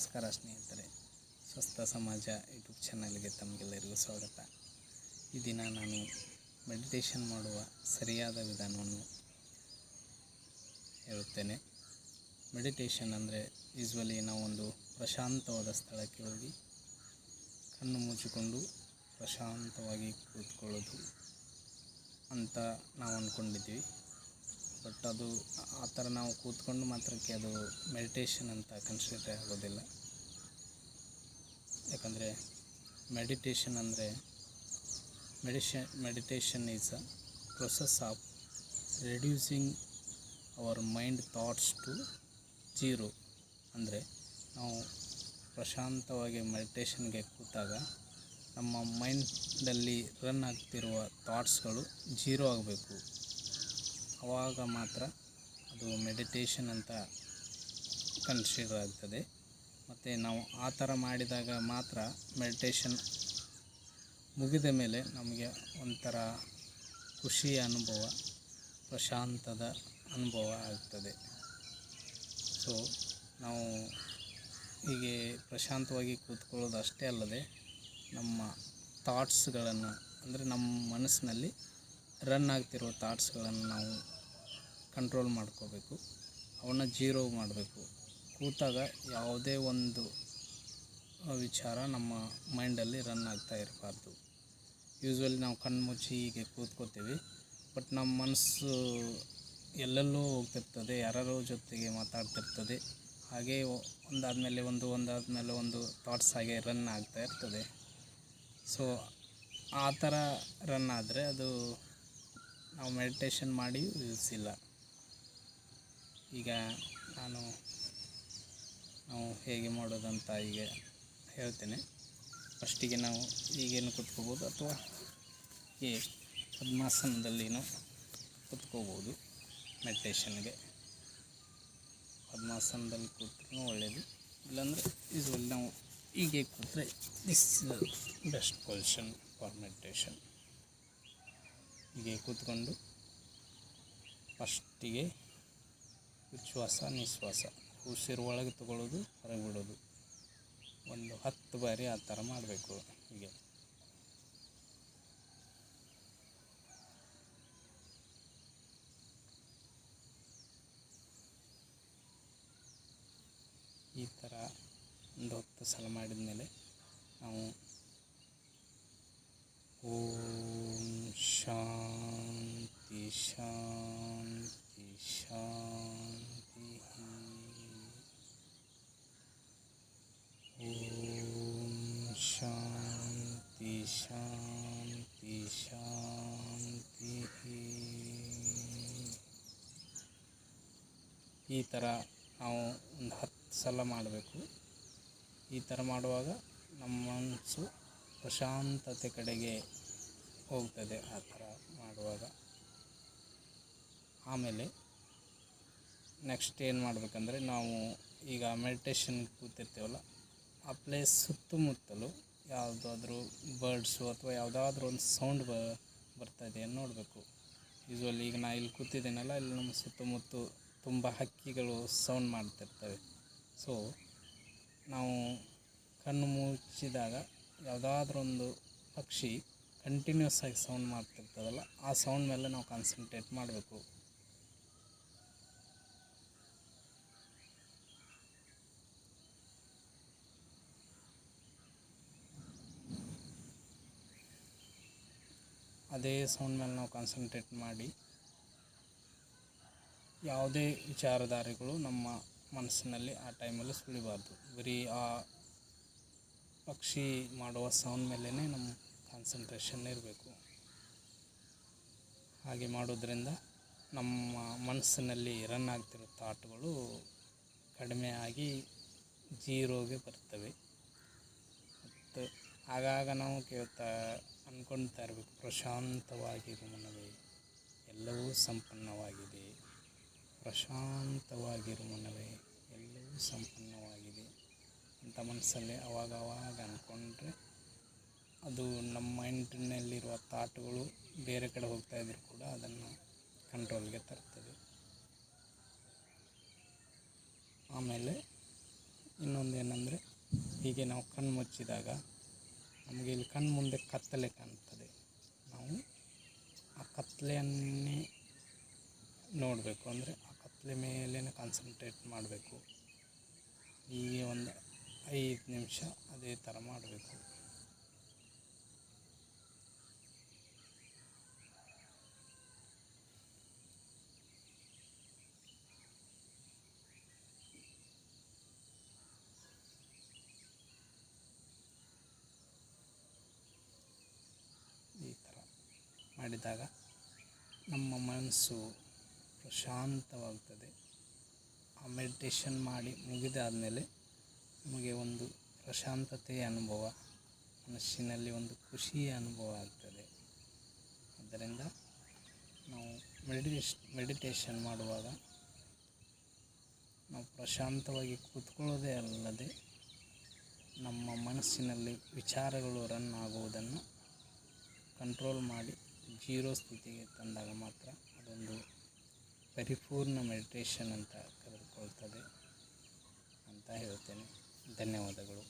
ನಮಸ್ಕಾರ ಸ್ನೇಹಿತರೆ, ಸ್ವಸ್ಥ ಸಮಾಜ ಯೂಟ್ಯೂಬ್ ಚಾನಲ್ಗೆ ತಮಗೆಲ್ಲರಿಗೂ ಸ್ವಾಗತ. ಈ ದಿನ ನಾನು ಮೆಡಿಟೇಷನ್ ಮಾಡುವ ಸರಿಯಾದ ವಿಧಾನವನ್ನು ಹೇಳುತ್ತೇನೆ. ಮೆಡಿಟೇಷನ್ ಅಂದರೆ ಯೂಶ್ವಲಿ ನಾವೊಂದು ಪ್ರಶಾಂತವಾದ ಸ್ಥಳಕ್ಕೆ ಹೋಗಿ ಕಣ್ಣು ಮುಚ್ಚಿಕೊಂಡು ಪ್ರಶಾಂತವಾಗಿ ಕೂತ್ಕೊಳ್ಳೋದು ಅಂತ ನಾವು ಅಂದ್ಕೊಂಡಿದ್ದೀವಿ. ಬಟ್ ಅದು ಆ ಥರ ನಾವು ಕೂತ್ಕೊಂಡು ಮಾತ್ರಕ್ಕೆ ಅದು ಮೆಡಿಟೇಷನ್ ಅಂತ ಕನ್ಸಿಡರ್ ಆಗೋದಿಲ್ಲ. ಯಾಕಂದರೆ ಮೆಡಿಟೇಷನ್ ಅಂದರೆ meditation is a process of reducing our mind thoughts to zero. ಅಂದರೆ ನಾವು ಪ್ರಶಾಂತವಾಗಿ ಮೆಡಿಟೇಷನ್ಗೆ ಕೂತಾಗ ನಮ್ಮ ಮೈಂಡಲ್ಲಿ ರನ್ ಆಗ್ತಿರುವ ಥಾಟ್ಸ್ಗಳು ಜೀರೋ ಆಗಬೇಕು. ಆವಾಗ ಮಾತ್ರ ಅದು ಮೆಡಿಟೇಷನ್ ಅಂತ ಕನ್ಸಿಡರ್ ಆಗ್ತದೆ. ಮತ್ತು ನಾವು ಆ ಥರ ಮಾಡಿದಾಗ ಮಾತ್ರ ಮೆಡಿಟೇಷನ್ ಮುಗಿದ ಮೇಲೆ ನಮಗೆ ಒಂಥರ ಖುಷಿಯ ಅನುಭವ, ಪ್ರಶಾಂತದ ಅನುಭವ ಆಗ್ತದೆ. ಸೊ ನಾವು ಹೀಗೆ ಪ್ರಶಾಂತವಾಗಿ ಕೂತ್ಕೊಳ್ಳೋದು ಅಷ್ಟೇ ಅಲ್ಲದೆ ನಮ್ಮ ಥಾಟ್ಸ್ಗಳನ್ನು ಅಂದರೆ ನಮ್ಮ ಮನಸ್ಸಿನಲ್ಲಿ ರನ್ ಆಗ್ತಿರೋ ಥಾಟ್ಸ್ಗಳನ್ನು ನಾವು ಕಂಟ್ರೋಲ್ ಮಾಡ್ಕೋಬೇಕು, ಅವನ್ನ ಜೀರೋ ಮಾಡಬೇಕು. ಕೂತಾಗ ಯಾವುದೇ ಒಂದು ವಿಚಾರ ನಮ್ಮ ಮೈಂಡಲ್ಲಿ ರನ್ ಆಗ್ತಾ ಇರಬಾರ್ದು. ಯೂಶ್ವಲಿ ನಾವು ಕಣ್ಣು ಮುಚ್ಚಿ ಹೀಗೆ ಕೂತ್ಕೋತೀವಿ, ಬಟ್ ನಮ್ಮ ಮನಸ್ಸು ಎಲ್ಲೆಲ್ಲೋ ಹೋಗ್ತಿರ್ತದೆ, ಯಾರ್ಯಾರೋ ಜೊತೆಗೆ ಮಾತಾಡ್ತಿರ್ತದೆ. ಹಾಗೇ ಒಂದಾದಮೇಲೆ ಒಂದು ಥಾಟ್ಸ್ ಹಾಗೆ ರನ್ ಆಗ್ತಾ ಇರ್ತದೆ. ಸೊ ಆ ಥರ ರನ್ ಆದರೆ ಅದು ನಾವು ಮೆಡಿಟೇಷನ್ ಮಾಡಿ ಯೂಸ್ ಇಲ್ಲ. ಈಗ ನಾವು ಹೇಗೆ ಮಾಡೋದಂತ ಈಗ ಹೇಳ್ತೇನೆ. ಫಸ್ಟಿಗೆ ನಾವು ಈಗೇನು ಕೂತ್ಕೋಬೋದು ಅಥವಾ ಈ ಪದ್ಮಾಸನದಲ್ಲಿನೂ ಕೂತ್ಕೋಬೋದು. ಮೆಡಿಟೇಷನ್ಗೆ ಪದ್ಮಾಸನದಲ್ಲಿ ಕೂತ್ರೂ ಒಳ್ಳೆಯದು. ಇಲ್ಲಾಂದರೆ ಯೂಶ್ವಲಿ ನಾವು ಹೀಗೆ ಕೂತ್ರೆ this is best position for meditation. ಹೀಗೆ ಕೂತ್ಕೊಂಡು ಫಸ್ಟಿಗೆ ಉಚ್ಛ್ವಾಸ ನಿಶ್ವಾಸ, ಉಸಿರು ಒಳಗೆ ತಗೊಳ್ಳೋದು, ಹೊರಗೆ ಬಿಡೋದು, ಒಂದು 10 ಬಾರಿ ಆ ಥರ ಮಾಡಬೇಕು. ಹೀಗೆ ಈ ಥರ ಒಂದು 10 ಸಲ ಮಾಡಿದ ಮೇಲೆ ನಾವು ಓಂ ಶಾಂತಿ ಶಾಂತಿ ಶಾಂತಿ, ಓಂ ಶಾಂತಿ ಶಾಂತಿ ಶಾಂತಿ, ಈ ಥರ ನಾವು ಒಂದು 10 ಸಲ ಮಾಡಬೇಕು. ಈ ಥರ ಮಾಡುವಾಗ ನಮ್ಮ ಮನಸ್ಸು ಪ್ರಶಾಂತತೆ ಕಡೆಗೆ ಹೋಗ್ತದೆ ಆ ಥರ ಮಾಡುವಾಗ. ಆಮೇಲೆ ನೆಕ್ಸ್ಟ್ ಏನು ಮಾಡಬೇಕಂದ್ರೆ, ನಾವು ಈಗ ಮೆಡಿಟೇಷನ್ ಕೂತಿರ್ತೀವಲ್ಲ, ಆ ಪ್ಲೇಸ್ ಸುತ್ತಮುತ್ತಲು ಯಾವುದಾದ್ರೂ ಬರ್ಡ್ಸು ಅಥವಾ ಯಾವುದಾದ್ರೂ ಒಂದು ಸೌಂಡ್ ಬರ್ತಾಯಿದೆ ನೋಡಬೇಕು. ಯೂಶ್ವಲಿ ಈಗ ನಾನು ಇಲ್ಲಿ ಕೂತಿದ್ದೇನಲ್ಲ, ಇಲ್ಲಿ ನಮ್ಮ ಸುತ್ತಮುತ್ತ ತುಂಬ ಹಕ್ಕಿಗಳು ಸೌಂಡ್ ಮಾಡ್ತಿರ್ತವೆ. ಸೊ ನಾವು ಕಣ್ಣು ಮುಚ್ಚಿದಾಗ ಯಾವುದಾದ್ರೂ ಒಂದು ಪಕ್ಷಿ ಕಂಟಿನ್ಯೂಸ್ ಆಗಿ ಸೌಂಡ್ ಮಾಡ್ತಿರ್ತದಲ್ಲ, ಆ ಸೌಂಡ್ ಮೇಲೆ ನಾವು ಕಾನ್ಸಂಟ್ರೇಟ್ ಮಾಡಬೇಕು. ಅದೇ ಸೌಂಡ್ ಮೇಲೆ ನಾವು ಕಾನ್ಸಂಟ್ರೇಟ್ ಮಾಡಿ ಯಾವುದೇ ವಿಚಾರಧಾರೆಗಳು ನಮ್ಮ ಮನಸ್ಸಿನಲ್ಲಿ ಆ ಟೈಮಲ್ಲಿ ಸುಳಿಬಾರ್ದು. ಬರೀ ಆ ಪಕ್ಷಿ ಮಾಡುವ ಸೌಂಡ್ ಮೇಲೇ ನಮ್ಮ ಕಾನ್ಸಂಟ್ರೇಷನ್ ಇರಬೇಕು. ಹಾಗೆ ಮಾಡೋದ್ರಿಂದ ನಮ್ಮ ಮನಸ್ಸಿನಲ್ಲಿ ರನ್ ಆಗ್ತಿರೋ ಥಾಟ್ಗಳು ಕಡಿಮೆ ಆಗಿ ಜೀರೋಗೆ ಬರ್ತವೆ. ಮತ್ತು ಆಗಾಗ ನಾವು ಅಂದ್ಕೊಳ್ತಾ ಇರಬೇಕು, ಪ್ರಶಾಂತವಾಗಿರು ಮನವೇ, ಎಲ್ಲವೂ ಸಂಪನ್ನವಾಗಿದೆ. ಪ್ರಶಾಂತವಾಗಿರು ಮನವೇ, ಎಲ್ಲವೂ ಸಂಪನ್ನವಾಗಿದೆ ಅಂತ ಮನಸ್ಸಲ್ಲಿ ಅವಾಗ ಅಂದ್ಕೊಂಡ್ರೆ ಅದು ನಮ್ಮ ಮೈಂಡ್ನಲ್ಲಿರುವ ಥಾಟ್ಗಳು ಬೇರೆ ಕಡೆ ಹೋಗ್ತಾಯಿದ್ರು ಕೂಡ ಅದನ್ನು ಕಂಟ್ರೋಲ್ಗೆ ತರ್ತದೆ. ಆಮೇಲೆ ಇನ್ನೊಂದು ಏನಂದರೆ, ಹೀಗೆ ನಾವು ಕಣ್ಣು ಮುಚ್ಚಿದಾಗ ನಮಗೆ ಇಲ್ಲಿ ಕಣ್ಣು ಮುಂದೆ ಕತ್ತಲೆ ಕಾಣ್ತದೆ. ನಾವು ಆ ಕತ್ತಲೆಯನ್ನೇ ನೋಡಬೇಕು, ಅಂದರೆ ಆ ಕತ್ತಲೆ ಮೇಲೇ ಕಾನ್ಸಂಟ್ರೇಟ್ ಮಾಡಬೇಕು. ಹೀಗೆ ಒಂದು 5 ನಿಮಿಷ ಅದೇ ಥರ ಮಾಡಬೇಕು. ಈ ಥರ ಮಾಡಿದಾಗ ನಮ್ಮ ಮನಸ್ಸು ಪ್ರಶಾಂತವಾಗ್ತದೆ. ಆ ಮೆಡಿಟೇಷನ್ ಮಾಡಿ ಮುಗಿದಾದಮೇಲೆ ನಮಗೆ ಒಂದು ಪ್ರಶಾಂತತೆಯ ಅನುಭವ, ಮನಸ್ಸಿನಲ್ಲಿ ಒಂದು ಖುಷಿಯ ಅನುಭವ ಆಗ್ತದೆ. ಆದ್ದರಿಂದ ನಾವು ಮೆಡಿಟೇಷನ್ ಮಾಡುವಾಗ ನಾವು ಪ್ರಶಾಂತವಾಗಿ ಕೂತ್ಕೊಳ್ಳೋದೇ ಅಲ್ಲದೆ ನಮ್ಮ ಮನಸ್ಸಿನಲ್ಲಿ ವಿಚಾರಗಳು ರನ್ ಆಗುವುದನ್ನು ಕಂಟ್ರೋಲ್ ಮಾಡಿ 0 ಸ್ಥಿತಿಗೆ ತಂದಾಗ ಮಾತ್ರ ಅದೊಂದು ಪರಿಪೂರ್ಣ ಮೆಡಿಟೇಷನ್ ಅಂತ ಕರೆದುಕೊಳ್ತದೆ ಅಂತ ಹೇಳ್ತೇನೆ. ಧನ್ಯವಾದಗಳು.